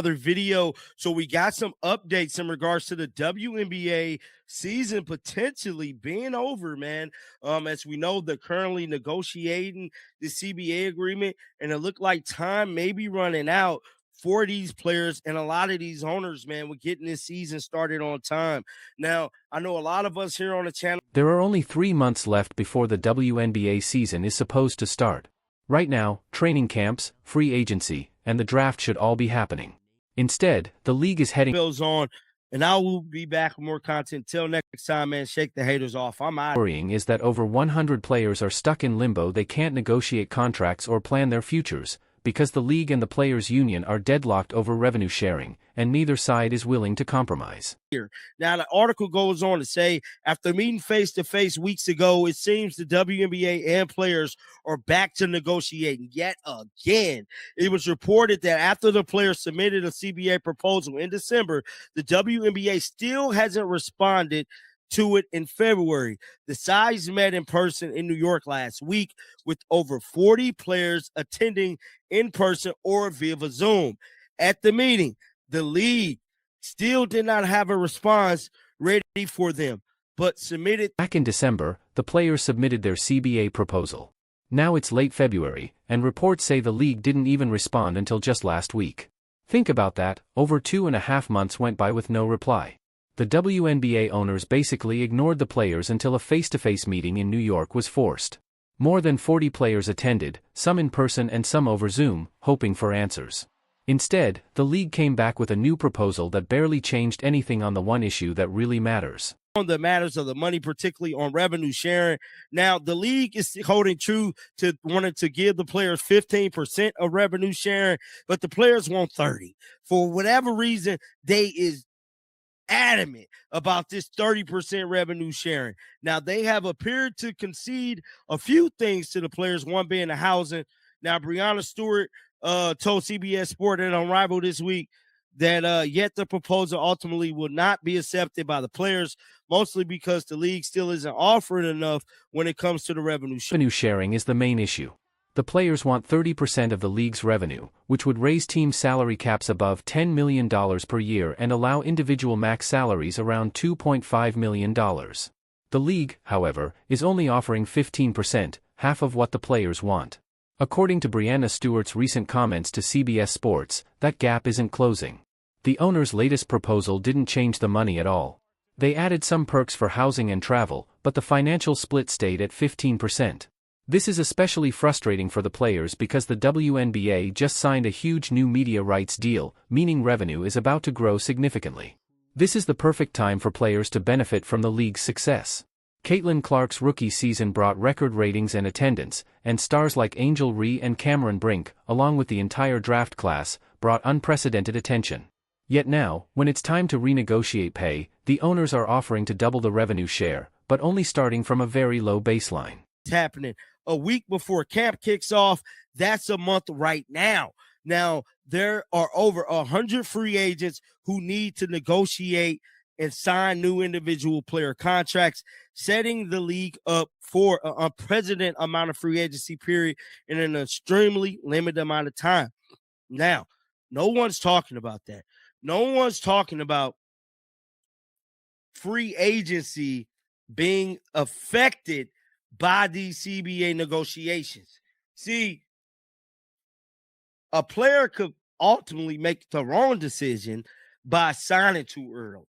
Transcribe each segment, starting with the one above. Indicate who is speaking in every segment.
Speaker 1: Other video. So we got some updates in regards to the WNBA season potentially being over, man. As we know, they're currently negotiating the CBA agreement, and it looked like time may be running out for these players and a lot of these owners, man, with getting this season started on time. Now, I know a lot of us here on the channel.
Speaker 2: There are only 3 months left before the WNBA season is supposed to start. Right now, training camps, free agency, and the draft should all be happening. Instead, the league is heading
Speaker 1: On, and I will be back with more content. Till next time, man, shake the haters off. I'm out.
Speaker 2: Worrying is that over 100 players are stuck in limbo. They can't negotiate contracts or plan their futures, because the league and the players' union are deadlocked over revenue sharing, and neither side is willing to compromise.
Speaker 1: Now, the article goes on to say, after meeting face-to-face weeks ago, it seems the WNBA and players are back to negotiating yet again. It was reported that after the players submitted a CBA proposal in December, the WNBA still hasn't responded to it in February. The sides met in person in New York last week with over 40 players attending in person or via Zoom. At the meeting, the league still did not have a response ready for them, but submitted.
Speaker 2: Back in December, the players submitted their CBA proposal. Now it's late February, and reports say the league didn't even respond until just last week. Think about that, over 2.5 months went by with no reply. The WNBA owners basically ignored the players until a face-to-face meeting in New York was forced. More than 40 players attended, some in person and some over Zoom, hoping for answers. Instead, the league came back with a new proposal that barely changed anything on the one issue that really matters.
Speaker 1: On the matters of the money, particularly on revenue sharing. Now, the league is holding true to wanting to give the players 15% of revenue sharing, but the players want 30%. For whatever reason, they is adamant about this 30% revenue sharing. Now, they have appeared to concede a few things to the players, one being the housing. Now, Breanna Stewart told CBS Sport and Unrivaled this week that yet the proposal ultimately will not be accepted by the players, mostly because the league still isn't offering enough when it comes to the revenue sharing.
Speaker 2: Revenue sharing is the main issue. The players want 30% of the league's revenue, which would raise team salary caps above $10 million per year and allow individual max salaries around $2.5 million. The league, however, is only offering 15%, half of what the players want. According to Breanna Stewart's recent comments to CBS Sports, that gap isn't closing. The owners' latest proposal didn't change the money at all. They added some perks for housing and travel, but the financial split stayed at 15%. This is especially frustrating for the players because the WNBA just signed a huge new media rights deal, meaning revenue is about to grow significantly. This is the perfect time for players to benefit from the league's success. Caitlin Clark's rookie season brought record ratings and attendance, and stars like Angel Ree and Cameron Brink, along with the entire draft class, brought unprecedented attention. Yet now, when it's time to renegotiate pay, the owners are offering to double the revenue share, but only starting from a very low baseline.
Speaker 1: It's happening a week before camp kicks off. That's a month right now. Now, there are over 100 free agents who need to negotiate and sign new individual player contracts, setting the league up for an unprecedented amount of free agency period in an extremely limited amount of time. Now, no one's talking about that. No one's talking about free agency being affected by these CBA negotiations. See, a player could ultimately make the wrong decision by signing too early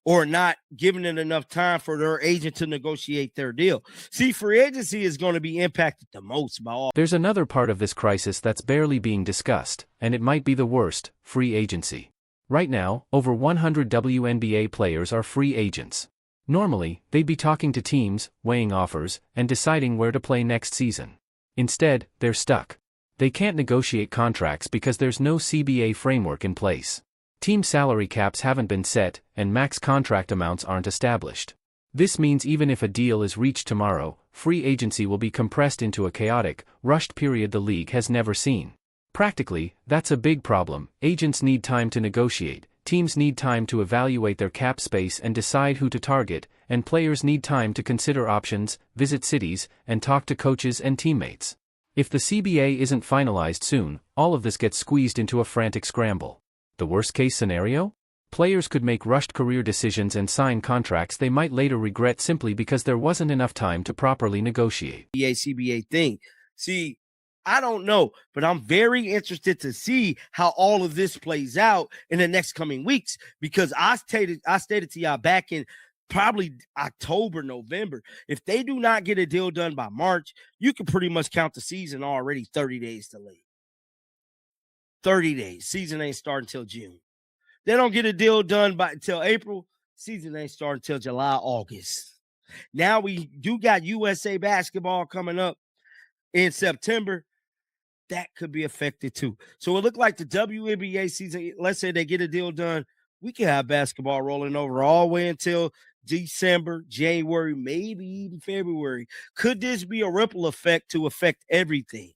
Speaker 1: or not giving it enough time for their agent to negotiate their deal. See, free agency is going to be impacted the most by all.
Speaker 2: There's another part of this crisis that's barely being discussed, and it might be the worst: free agency. Right now, over 100 WNBA players are free agents. Normally, they'd be talking to teams, weighing offers, and deciding where to play next season. Instead, they're stuck. They can't negotiate contracts because there's no CBA framework in place. Team salary caps haven't been set, and max contract amounts aren't established. This means even if a deal is reached tomorrow, free agency will be compressed into a chaotic, rushed period the league has never seen. Practically, that's a big problem. Agents need time to negotiate, teams need time to evaluate their cap space and decide who to target, and players need time to consider options, visit cities, and talk to coaches and teammates. If the CBA isn't finalized soon, all of this gets squeezed into a frantic scramble. The worst-case scenario? Players could make rushed career decisions and sign contracts they might later regret simply because there wasn't enough time to properly negotiate.
Speaker 1: CBA thing. See, I don't know, but I'm very interested to see how all of this plays out in the next coming weeks, because I stated to y'all back in probably October, November, if they do not get a deal done by March, you can pretty much count the season already 30 days delayed. 30 days. Season ain't starting until June. They don't get a deal done until April. Season ain't starting until July, August. Now we do got USA basketball coming up in September. That could be affected too. So it looked like the WNBA season, let's say they get a deal done, we can have basketball rolling over all the way until December, January, maybe even February. Could this be a ripple effect to affect everything?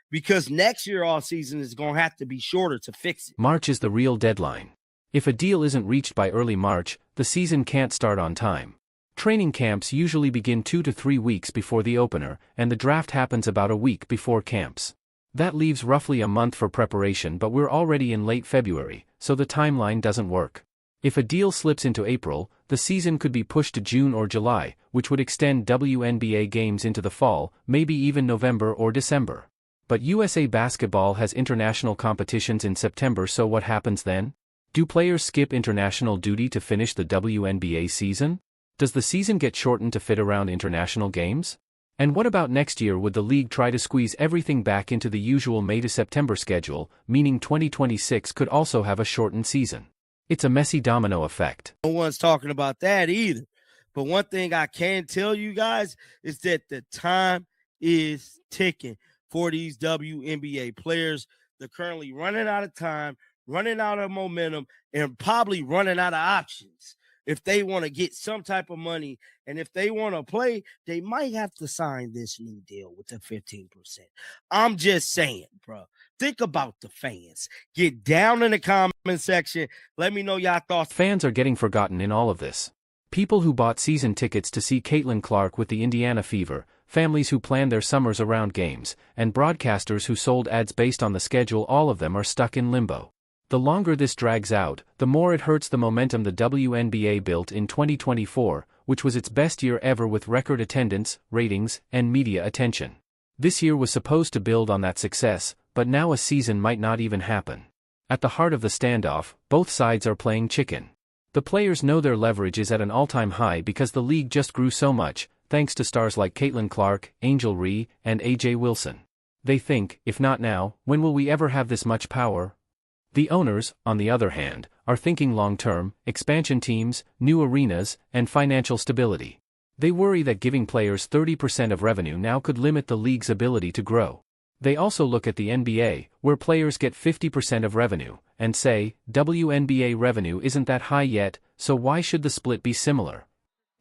Speaker 1: Because next year all season is going to have to be shorter to fix it.
Speaker 2: March is the real deadline. If a deal isn't reached by early March, the season can't start on time. Training camps usually begin 2 to 3 weeks before the opener, and the draft happens about a week before camps. That leaves roughly a month for preparation, but we're already in late February, so the timeline doesn't work. If a deal slips into April, the season could be pushed to June or July, which would extend WNBA games into the fall, maybe even November or December. But USA Basketball has international competitions in September, so what happens then? Do players skip international duty to finish the WNBA season? Does the season get shortened to fit around international games? And what about next year? Would the league try to squeeze everything back into the usual May to September schedule, meaning 2026 could also have a shortened season? It's a messy domino effect.
Speaker 1: No one's talking about that either. But one thing I can tell you guys is that the time is ticking for these WNBA players. They're currently running out of time, running out of momentum, and probably running out of options. If they want to get some type of money, and if they want to play, they might have to sign this new deal with the 15%. I'm just saying, bro. Think about the fans. Get down in the comment section. Let me know y'all thoughts.
Speaker 2: Fans are getting forgotten in all of this. People who bought season tickets to see Caitlin Clark with the Indiana Fever, families who planned their summers around games, and broadcasters who sold ads based on the schedule, all of them are stuck in limbo. The longer this drags out, the more it hurts the momentum the WNBA built in 2024, which was its best year ever with record attendance, ratings, and media attention. This year was supposed to build on that success, but now a season might not even happen. At the heart of the standoff, both sides are playing chicken. The players know their leverage is at an all-time high because the league just grew so much, thanks to stars like Caitlin Clark, Angel Reese, and AJ Wilson. They think, if not now, when will we ever have this much power? The owners, on the other hand, are thinking long-term, expansion teams, new arenas, and financial stability. They worry that giving players 30% of revenue now could limit the league's ability to grow. They also look at the NBA, where players get 50% of revenue, and say, WNBA revenue isn't that high yet, so why should the split be similar?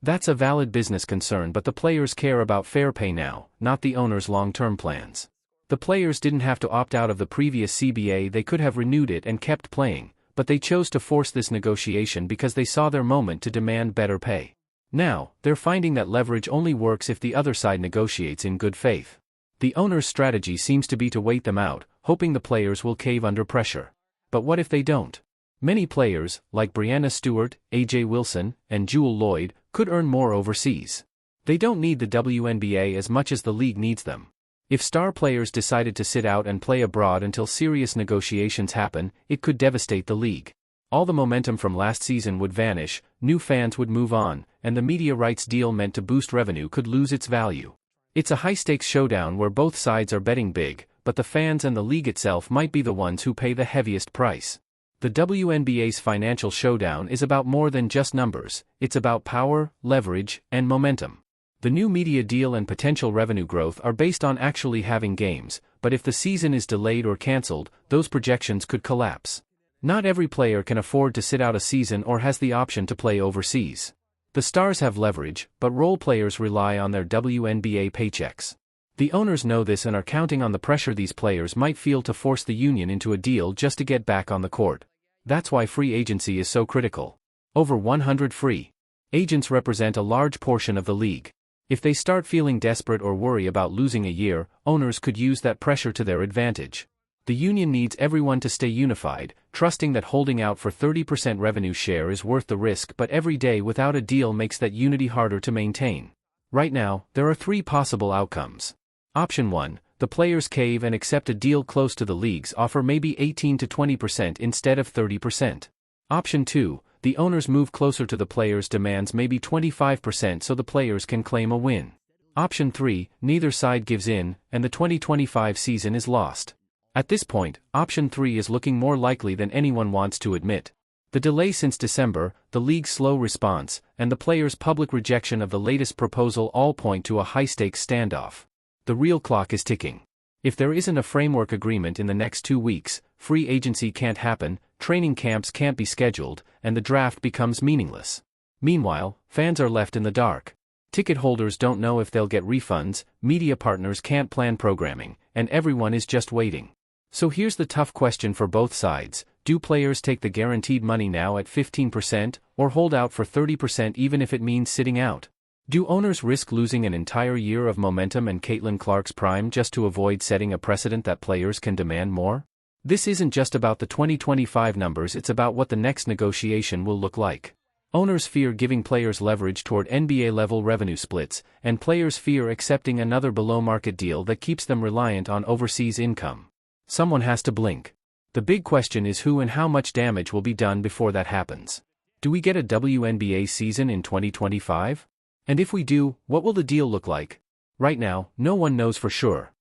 Speaker 2: That's a valid business concern, but the players care about fair pay now, not the owners' long-term plans. The players didn't have to opt out of the previous CBA, they could have renewed it and kept playing, but they chose to force this negotiation because they saw their moment to demand better pay. Now, they're finding that leverage only works if the other side negotiates in good faith. The owner's strategy seems to be to wait them out, hoping the players will cave under pressure. But what if they don't? Many players, like Breanna Stewart, AJ Wilson, and Jewel Lloyd, could earn more overseas. They don't need the WNBA as much as the league needs them. If star players decided to sit out and play abroad until serious negotiations happen, it could devastate the league. All the momentum from last season would vanish, new fans would move on, and the media rights deal meant to boost revenue could lose its value. It's a high-stakes showdown where both sides are betting big, but the fans and the league itself might be the ones who pay the heaviest price. The WNBA's financial showdown is about more than just numbers, it's about power, leverage, and momentum. The new media deal and potential revenue growth are based on actually having games, but if the season is delayed or cancelled, those projections could collapse. Not every player can afford to sit out a season or has the option to play overseas. The stars have leverage, but role players rely on their WNBA paychecks. The owners know this and are counting on the pressure these players might feel to force the union into a deal just to get back on the court. That's why free agency is so critical. Over 100 free agents represent a large portion of the league. If they start feeling desperate or worry about losing a year, owners could use that pressure to their advantage. The union needs everyone to stay unified, trusting that holding out for 30% revenue share is worth the risk, but every day without a deal makes that unity harder to maintain. Right now, there are 3 possible outcomes. Option 1, the players cave and accept a deal close to the league's offer, maybe 18 to 20% instead of 30%. Option 2, the owners move closer to the players' demands, maybe 25%, so the players can claim a win. Option 3, neither side gives in, and the 2025 season is lost. At this point, option 3 is looking more likely than anyone wants to admit. The delay since December, the league's slow response, and the players' public rejection of the latest proposal all point to a high-stakes standoff. The real clock is ticking. If there isn't a framework agreement in the next 2 weeks, free agency can't happen, training camps can't be scheduled, and the draft becomes meaningless. Meanwhile, fans are left in the dark. Ticket holders don't know if they'll get refunds, media partners can't plan programming, and everyone is just waiting. So here's the tough question for both sides: do players take the guaranteed money now at 15%, or hold out for 30% even if it means sitting out? Do owners risk losing an entire year of momentum and Caitlin Clark's prime just to avoid setting a precedent that players can demand more? This isn't just about the 2025 numbers, it's about what the next negotiation will look like. Owners fear giving players leverage toward NBA-level revenue splits, and players fear accepting another below-market deal that keeps them reliant on overseas income. Someone has to blink. The big question is who and how much damage will be done before that happens. Do we get a WNBA season in 2025? And if we do, what will the deal look like? Right now, no one knows for sure.